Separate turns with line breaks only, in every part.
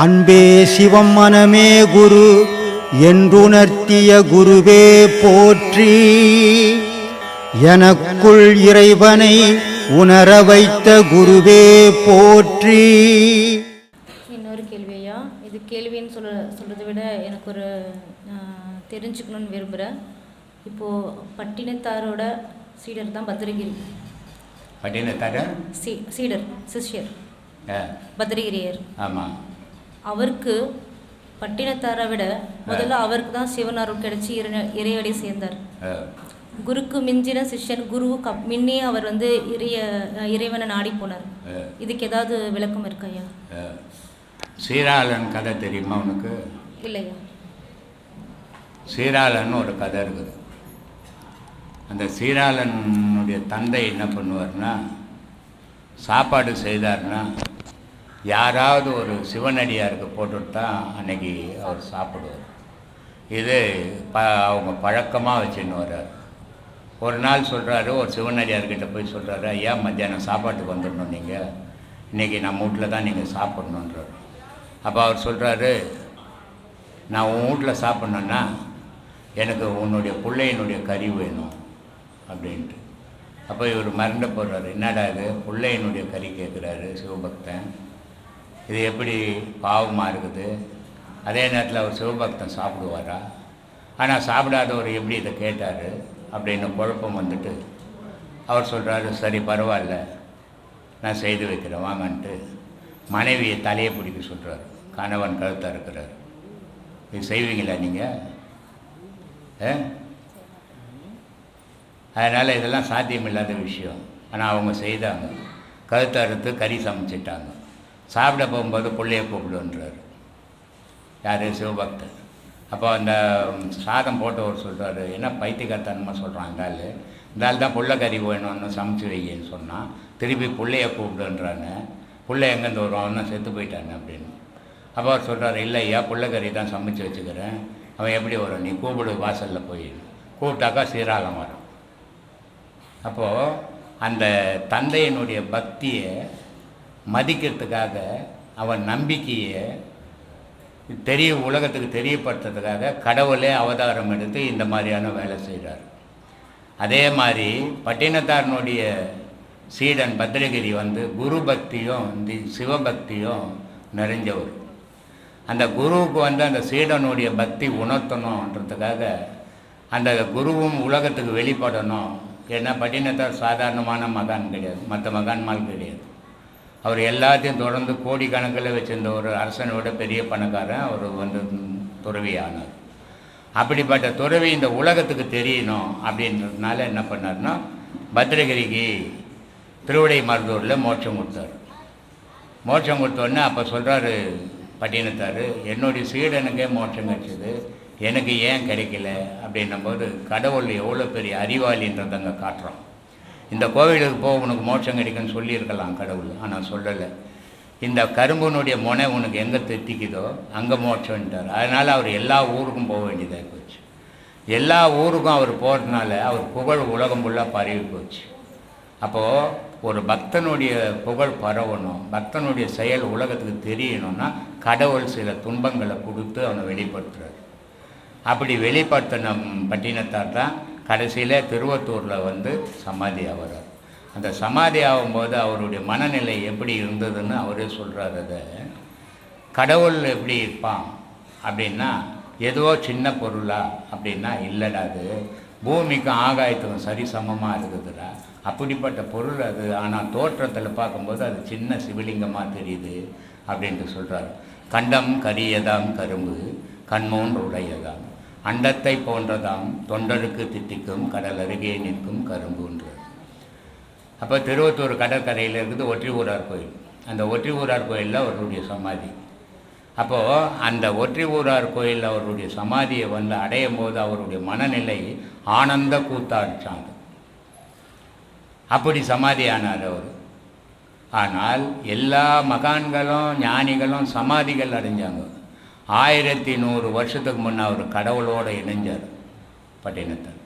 அன்பே சிவம் மனமே குரு என்றுணர்த்திய குருவே போற்றி. எனக்குள் இறைவனை உணர வைத்த குருவே போற்றி.
இன்னொரு கேள்வியா, இது கேள்வின்னு சொல்கிறத விட எனக்கு ஒரு தெரிஞ்சுக்கணும்னு விரும்புகிறேன். இப்போது பட்டினத்தாரோட சீடர் தான் பத்ரகிரி.
பட்டினத்தார
சீடர் சிஷ்யர் பத்ரகிரியர்.
ஆமாம்.
அவருக்கு பட்டினத்தாரை விட முதல்ல அவருக்கு தான் சிவன் அருள் கிடைச்சி இறைவடி சேர்ந்தார். குருக்கு மிஞ்சின சிஷ்யன் குருவுக்கு முன்னே அவர் வந்து இறைவனை நாடி போனார். இதுக்கு ஏதாவது விளக்கம் இருக்கையா?
சீராளன் கதை தெரியுமா உனக்கு?
இல்லையா?
சீராளன் ஒரு கதை இருக்குது. அந்த சீராளனுடைய தந்தை என்ன பண்ணுவார்னா, சாப்பாடு செய்தார்னா யாராவது ஒரு சிவனடியாருக்கு போட்டுட்டு தான் அன்னைக்கு அவர் சாப்பிடுவார். இது அவங்க பழக்கமாக வச்சுன்னு வர்றார். ஒரு நாள் சொல்கிறாரு, ஒரு சிவனடியார்கிட்ட போய் சொல்கிறாரு, ஐயா மத்தியானம் சாப்பாட்டுக்கு வந்துடணும், நீங்கள் இன்றைக்கி நம்ம வீட்டில் தான் நீங்கள் சாப்பிட்ணுன்றார். அப்போ அவர் சொல்கிறாரு, நான் உன் வீட்டில் சாப்பிட்ணுன்னா எனக்கு உன்னுடைய பிள்ளையினுடைய கறி வேணும் அப்படின்ட்டு. அப்போ இவர் மறந்து போடுறாரு, என்னடா இது பிள்ளையினுடைய கறி கேட்குறாரு சிவபக்தன், இது எப்படி பாவமாக இருக்குது. அதே நேரத்தில் அவர் சிவபக்தன் சாப்பிடுவாரா? ஆனால் சாப்பிடாதவர் எப்படி இதை கேட்டார் அப்படின்னு குழப்பம் வந்துட்டு அவர் சொல்கிறாரு, சரி பரவாயில்ல நான் செய்து வைக்கிறேன் வாங்கன்ட்டு மனைவியை தலையை பிடிக்க சொல்கிறார். கணவன் கழுத்தாக இருக்கிறார். இது செய்வீங்களா நீங்கள்? அதனால் இதெல்லாம் சாத்தியமில்லாத விஷயம். ஆனால் அவங்க செய்தாங்க. கழுத்தை அறுத்து கறி சமைச்சிட்டாங்க. சாப்பிட போகும்போது பிள்ளைய கூப்பிடுன்றார். யார்? சிவபக்தர். அப்போ அந்த சாதம் போட்டவர் சொல்கிறாரு, என்ன பைத்தியக்காரத்தனமாக சொல்கிறான் இந்த ஆள் தான் புள்ள கறி வேணும்னு சமைச்சு வைக்கன்னு சொன்னான், திருப்பி பிள்ளைய கூப்பிடுன்றான்னு. பிள்ளை எங்கேருந்து வரும், அவன் செத்து போயிட்டானே அப்படின்னு. அப்போ அவர் சொல்கிறார், இல்லை ஐயா புள்ள கறி தான் சமைச்சு வச்சுக்கிறேன், அவன் எப்படி வரும், நீ கூப்பிடு வாசலில் போய். கூப்பிட்டாக்கா சீராளம் வரும். அப்போது அந்த தந்தையினுடைய பக்தியை மதிக்கிறதுக்காக, அவன் நம்பிக்கையை உலகத்துக்கு தெரியப்படுத்துறதுக்காக கடவுளே அவதாரம் எடுத்து இந்த மாதிரியான வேலை செய்கிறார். அதே மாதிரி பட்டினத்தாரனுடைய சீடன் பத்ரகிரி வந்து குரு பக்தியும் சிவபக்தியும் நிறைஞ்சவர். அந்த குருவுக்கு வந்து அந்த சீடனுடைய பக்தி உணர்த்தணுன்றதுக்காக அந்த குருவும் உலகத்துக்கு வெளிப்படணும். ஏன்னா பட்டினத்தார் சாதாரணமான மகான் கிடையாது, மற்ற மகான்மால் கிடையாது. அவர் எல்லாத்தையும் தொடர்ந்து கோடிக்கணக்கில் வச்சிருந்த ஒரு அரசனை விட பெரிய பணக்காரன் அவர் வந்து துறவியானார். அப்படிப்பட்ட துறவி இந்த உலகத்துக்கு தெரியணும் அப்படின்றதுனால என்ன பண்ணார்னா, பத்ரகிரிக்கு திருவிடை மருதூரில் மோட்சம் கொடுத்தார். மோட்சம் கொடுத்தோடனே அப்போ சொல்கிறாரு பட்டினத்தார், என்னுடைய சீடனுக்கே மோட்சம் கிடைச்சிது, எனக்கு ஏன் கிடைக்கல அப்படின்னும்போது கடவுள் எவ்வளோ பெரிய அறிவாளின்றதை அங்கே காட்டுறோம். இந்த கோவிலுக்கு போக உனக்கு மோட்சம் கிடைக்குன்னு சொல்லியிருக்கலாம் கடவுள், ஆனால் சொல்லலை. இந்த கரும்புனுடைய முனை உனக்கு எங்கே தெத்திக்குதோ அங்கே மோட்சம்ட்டார். அதனால் அவர் எல்லா ஊருக்கும் போக வேண்டியதாக போச்சு. எல்லா ஊருக்கும் அவர் போகிறதுனால அவர் புகழ் உலகம் ஃபுல்லாக பரவி போச்சு. அப்போது ஒரு பக்தனுடைய புகழ் பரவணும், பக்தனுடைய செயல் உலகத்துக்கு தெரியணும்னா கடவுள் சில துன்பங்களை கொடுத்து அவனை வெளிப்படுத்துறார். அப்படி வெளிப்படுத்தின பட்டினத்தார் தான் கடைசியில் திருவத்தூரில் வந்து சமாதி ஆகிறார். அந்த சமாதி ஆகும்போது அவருடைய மனநிலை எப்படி இருந்ததுன்னு அவரே சொல்கிறார். அதை கடவுள் எப்படி இருப்பான் அப்படின்னா, ஏதோ சின்ன பொருளா அப்படின்னா இல்லைடா, அது பூமிக்கும் ஆகாயத்துக்கும் சரி சமமாக இருக்குதுடா, அப்படிப்பட்ட பொருள் அது. ஆனால் தோற்றத்தில் பார்க்கும்போது அது சின்ன சிவலிங்கமாக தெரியுது அப்படின்ட்டு சொல்கிறார். கண்டம் கரியதாம் கரும்பு கண்மூன்று உடையதாம், அண்டத்தை போன்றதாம் தொண்டருக்கு தித்திக்கும் கடல் அருகே நிற்கும் கரும்புன்றார். அப்போ திருவத்தூர் கடற்கரையில் இருக்குது ஒற்றி ஊரார் கோயில். அந்த ஒற்றி ஊரார் கோயிலில் அவருடைய சமாதி. அப்போது அந்த ஒற்றி ஊரார் கோயிலில் அவருடைய சமாதியை வந்து அடையும் போது அவருடைய மனநிலை ஆனந்த கூத்தாடிச்சாங்க. அப்படி சமாதி ஆனார் அவர். ஆனால் எல்லா மகான்களும் ஞானிகளும் சமாதிகள் அடைஞ்சாங்க. 1100 வருஷத்துக்கு முன்னே அவர் கடவுளோடு இணைஞ்சார் பட்டினத்தார்.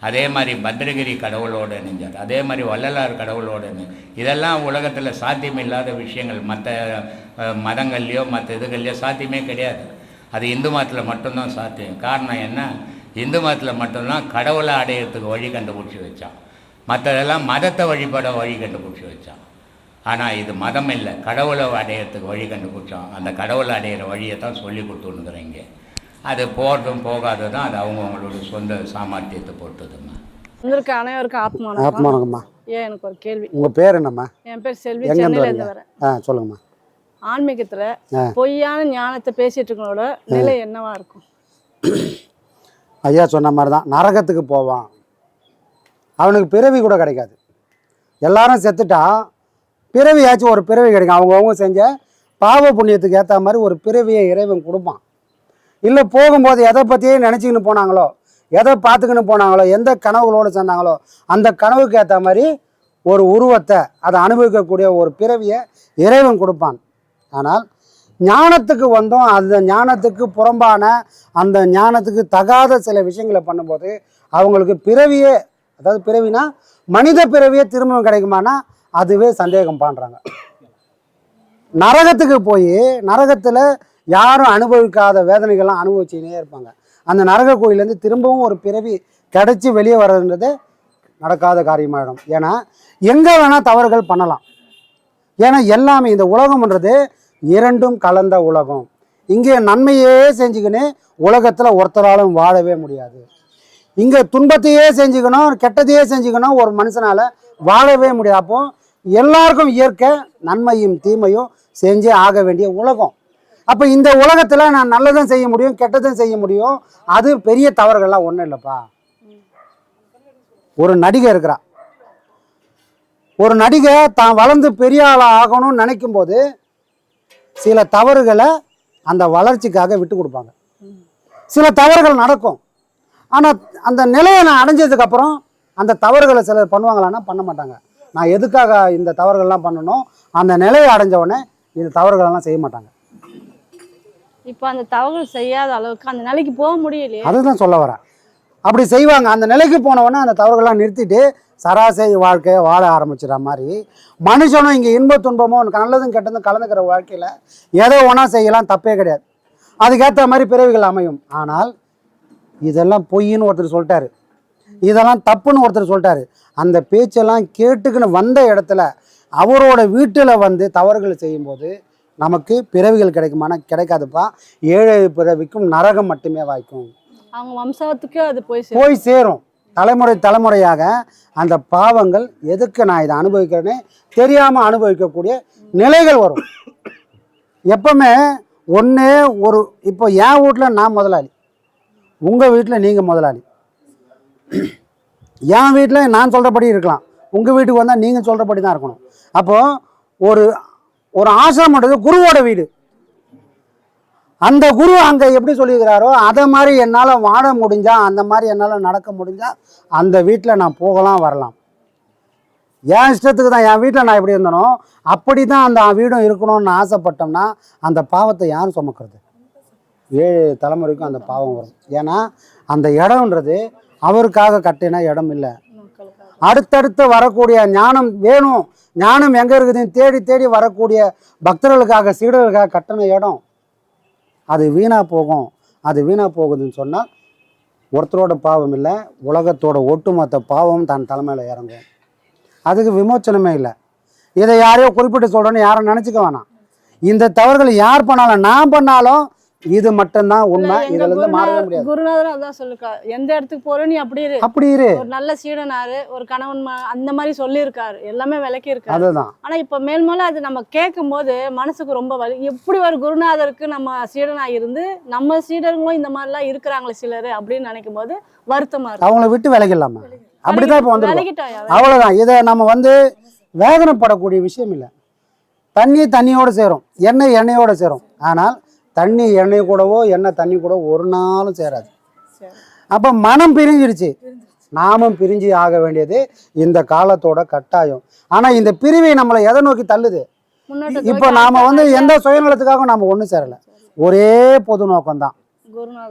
அதே மாதிரி பத்ரகிரி கடவுளோடு இணைஞ்சார், அதே மாதிரி வள்ளலார் கடவுளோடு இதெல்லாம் உலகத்தில் சாத்தியமில்லாத விஷயங்கள். மற்ற மதங்கள்லையோ மற்ற இதுகள்லையோ சாத்தியமே கிடையாது. அது இந்து மதத்தில் மட்டும்தான் சாத்தியம். காரணம் என்ன? இந்து மதத்தில் மட்டும்தான் கடவுளை அடையிறதுக்கு வழி கண்டுபிடிச்சி வச்சான். மற்றதெல்லாம் மதத்தை வழிபட வழி கண்டுபிடிச்சி வச்சான். ஆனால் இது மதம் இல்லை, கடவுளை அடையிறதுக்கு வழி கண்டுபிடிச்சான். அந்த கடவுளை அடையிற வழியை தான் சொல்லி கொடுத்துருக்குறீங்க. அது போகிறதும் போகாததும் அது அவங்கவுங்களோட சொந்த சாமர்த்தியத்தை பொறுத்ததும்மா.
உங்களுக்கு அனைவருக்கும்
ஆத்மானங்கம்மா.
ஏன் எனக்கு ஒரு கேள்வி.
உங்கள் பேர் என்னம்மா?
என் பேர் செல்வி, சென்னையிலேருந்து வரேன்.
சொல்லுங்கம்மா.
ஆன்மீகத்தில் பொய்யான ஞானத்தை பேசிட்டு இருக்கவங்களோட நிலை என்னவா இருக்கும்?
ஐயா சொன்ன மாதிரி தான், நரகத்துக்கு போவான், அவனுக்கு பிறவி கூட கிடைக்காது. எல்லாரும் செத்துட்டா பிறவியாச்சும் ஒரு பிறவி கிடைக்கும். அவங்கவுங்க செஞ்ச பாவ புண்ணியத்துக்கு ஏற்ற மாதிரி ஒரு பிறவியை இறைவன் கொடுப்பான். இல்லை போகும்போது எதை பற்றியே நினச்சிக்கின்னு போனாங்களோ, எதை பார்த்துக்கின்னு போனாங்களோ, எந்த கனவுகளோடு சேர்ந்தாங்களோ அந்த கனவுக்கு ஏற்ற மாதிரி ஒரு உருவத்தை அதை அனுபவிக்கக்கூடிய ஒரு பிறவியை இறைவன் கொடுப்பான். ஆனால் ஞானத்துக்கு வந்தோம், அந்த ஞானத்துக்கு புறம்பான அந்த ஞானத்துக்கு தகாத சில விஷயங்களை பண்ணும்போது அவங்களுக்கு பிறவியே, அதாவது பிறவினா மனித பிறவியே திரும்பவும் கிடைக்குமானா அதுவே சந்தேகம் பண்ணுறாங்க. நரகத்துக்கு போய் நரகத்தில் யாரும் அனுபவிக்காத வேதனைகள்லாம் அனுபவிச்சுக்கினே இருப்பாங்க. அந்த நரக கோயிலேருந்து திரும்பவும் ஒரு பிறவி கிடைச்சி வெளியே வர்றதுன்றது நடக்காத காரியமாகிடும். ஏன்னா எங்கே வேணால் தவறுகள் பண்ணலாம். ஏன்னா எல்லாமே இந்த உலகம்ன்றது இரண்டும் கலந்த உலகம். இங்கே நன்மையே செஞ்சுக்கின்னு உலகத்தில் ஒருத்தராலும் வாழவே முடியாது. இங்கே துன்பத்தையே செஞ்சுக்கணும், கெட்டதையே செஞ்சுக்கணும் ஒரு மனுஷனால் வாழவே முடியாது. அப்போ எல்லாருக்கும் இயற்கை நன்மையும் தீமையும் செஞ்சே ஆக வேண்டிய உலகம். அப்போ இந்த உலகத்தில் நான் நல்லதும் செய்ய முடியும், கெட்டதும் செய்ய முடியும். அது பெரிய தவறுகள்லாம் ஒன்றும் இல்லைப்பா. ஒரு நடிகை இருக்கிறா, ஒரு நடிகை தான் வளர்ந்து பெரிய ஆளாக ஆகணும்னு நினைக்கும் போது சில தவறுகளை அந்த வளர்ச்சிக்காக விட்டு கொடுப்பாங்க. சில தவறுகள் நடக்கும். ஆனால் அந்த நிலையை நான் அடைஞ்சதுக்கப்புறம் அந்த தவறுகளை சிலர் பண்ணுவாங்களான்னா பண்ண மாட்டாங்க. நான் எதுக்காக இந்த தவறுகள்லாம் பண்ணணும், அந்த நிலையை அடைஞ்ச உடனே இந்த தவறுகளெல்லாம் செய்ய மாட்டாங்க.
இப்போ அந்த தவறுகள் செய்யாத அளவுக்கு அந்த நிலைக்கு போக முடியலையே,
அதுதான் சொல்ல வரேன். அப்படி செய்வாங்க. அந்த நிலைக்கு போனவொடனே அந்த தவறுகள்லாம் நிறுத்திட்டு சராசரி வாழ்க்கையை வாழ ஆரம்பிச்சிட மாதிரி மனுஷனும் இங்கே இன்ப துன்பமோ நல்லதும் கெட்டதும் கலந்துக்கிற வாழ்க்கையில் ஏதோ ஒன்றா செய்யலாம், தப்பே கிடையாது. அதுக்கேற்ற மாதிரி பிறவிகள் அமையும். ஆனால் இதெல்லாம் பொய்ன்னு ஒருத்தர் சொல்லிட்டாரு, இதெல்லாம் தப்புன்னு ஒருத்தர் சொல்லிட்டாரு. அந்த பேச்செல்லாம் கேட்டுக்குன்னு வந்த இடத்துல அவரோட வீட்டில் வந்து தவறுகள் செய்யும்போது நமக்கு பிறவிகள் கிடைக்குமானா கிடைக்காதுப்பா. ஏழை பிறவிக்கும் நரகம் மட்டுமே வாய்க்கும்.
அவங்க வம்சத்துக்கு அது
போய் சேரும். தலைமுறை தலைமுறையாக அந்த பாவங்கள் எதுக்கு நான் இதை அனுபவிக்கிறேன்னு தெரியாமல் அனுபவிக்கக்கூடிய நிலைகள் வரும். எப்பவுமே ஒன்று ஒரு இப்போ என் வீட்டில் நான் முதலாளி, உங்கள் வீட்டில் நீங்கள் முதலாளி. என் வீட்டில் நான் சொல்கிறபடி இருக்கலாம், உங்கள் வீட்டுக்கு வந்தால் நீங்கள் சொல்கிறபடி தான் இருக்கணும். அப்போது ஒரு ஒரு ஆசிரமன்றது குருவோட வீடு. அந்த குரு அங்கே எப்படி சொல்லியிருக்கிறாரோ அதை மாதிரி என்னால் வாழ முடிஞ்சால், அந்த மாதிரி என்னால் நடக்க முடிஞ்சால் அந்த வீட்டில் நான் போகலாம் வரலாம். என் இஷ்டத்துக்கு தான் என் வீட்டில் நான் எப்படி இருந்தனோ அப்படி தான் அந்த வீடும் இருக்கணும்னு ஆசைப்பட்டோம்னா அந்த பாவத்தை யாரும் சுமக்கிறது? 7 தலைமுறைக்கும் அந்த பாவம் வரும். ஏன்னா அந்த இடம்ன்றது அவருக்காக கட்டின இடம் இல்லை. அடுத்தடுத்து வரக்கூடிய ஞானம் வேணும், ஞானம் எங்கே இருக்குதுன்னு தேடி தேடி வரக்கூடிய பக்தர்களுக்காக சீடர்களுக்காக கட்டின இடம். அது வீணாக போகும். அது வீணாக போகுதுன்னு சொன்னால் ஒருத்தரோட பாவம் இல்லை, உலகத்தோட ஒட்டுமொத்த பாவம் தன் தலைமையில் இறங்கும். அதுக்கு விமோச்சனமே இல்லை. இதை யாரையோ குறிப்பிட்டு சொல்கிறேன்னு யாரும் நினச்சிக்க வேணாம். இந்த தவறுகள் யார் பண்ணாலும் நான் பண்ணாலும் இது மட்டும்தான் உண்மை. இதுல இருந்து மாறவே முடியாது.
குருநாதரும் அதான் சொல்லிருக்காரு, எந்த இடத்துக்கு போற நீ அப்படி இரு. ஒரு நல்ல சீடனாரு, ஒரு கணவன் அந்த மாதிரி சொல்லியிருக்காரு, எல்லாமே விளக்கி இருக்காரு.
அதுதான்.
ஆனா இப்ப மேல்மேல அது நம்ம கேட்கும் போது மனசுக்கு ரொம்ப வலி. எப்படி ஒரு குருநாதருக்கு நம்ம சீடனா இருந்து நம்ம சீடர்களும் இந்த மாதிரி எல்லாம் இருக்கிறாங்களே சிலரு அப்படின்னு நினைக்கும் போது வருத்தமா இருக்கு.
அவங்கள விட்டு விலகிடலாமா? அப்படிதான் இப்ப வந்து அவ்வளவுதான். இதை நம்ம வந்து வேதனைப்படக்கூடிய விஷயம் இல்லை. தண்ணி தண்ணியோடு சேரும், எண்ணெய் எண்ணெயோடு சேரும். ஆனால் தண்ணி எண்ணெய் கூடவோ எண்ணெய் தண்ணி கூட ஒரு நாளும் சேராது. அப்போ மனம் பிரிஞ்சிருச்சு, நாமும் பிரிஞ்சு ஆக வேண்டியது இந்த காலத்தோட கட்டாயம். ஆனால் இந்த பிரிவை நம்மளை எதை நோக்கி தள்ளுது? இப்போ நாம் வந்து எந்த சுயநலத்துக்காகவும் நம்ம ஒன்றும் சேரலை, ஒரே பொது நோக்கம்தான்.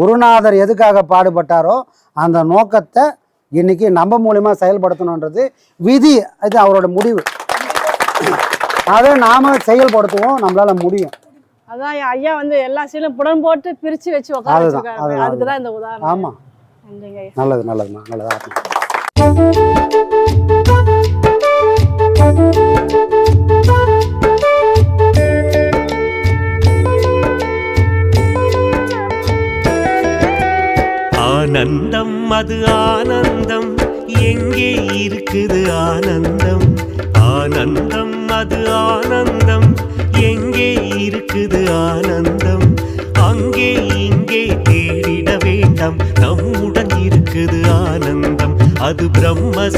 குருநாதர் எதுக்காக பாடுபட்டாரோ அந்த நோக்கத்தை இன்னைக்கு நம்ம மூலியமாக செயல்படுத்தணுன்றது விதி, இது அவரோட முடிவு. அதை நாம் செயல்படுத்துவோம், நம்மளால முடியும்.
அதான் ஐயா வந்து எல்லா சீலும் புடம் போட்டு பிரித்து வச்சு உட்காந்துருக்காங்க. அதுக்கு தான் இந்த உதாரணம்.
ஆமாம்,
நன்றிங்க.
நல்லது நல்லதுமா, நல்லதா.
ஆனந்தம் அது ஆனந்தம், எங்கே இருக்குது ஆனந்தம்? ஆனந்தம் அது ஆனந்தம், எங்கே இருக்குது ஆனந்தம்? அங்கே இங்கே தேடிட வேண்டாம், நம்முடன் இருக்குது ஆனந்தம். அது பிரம்ம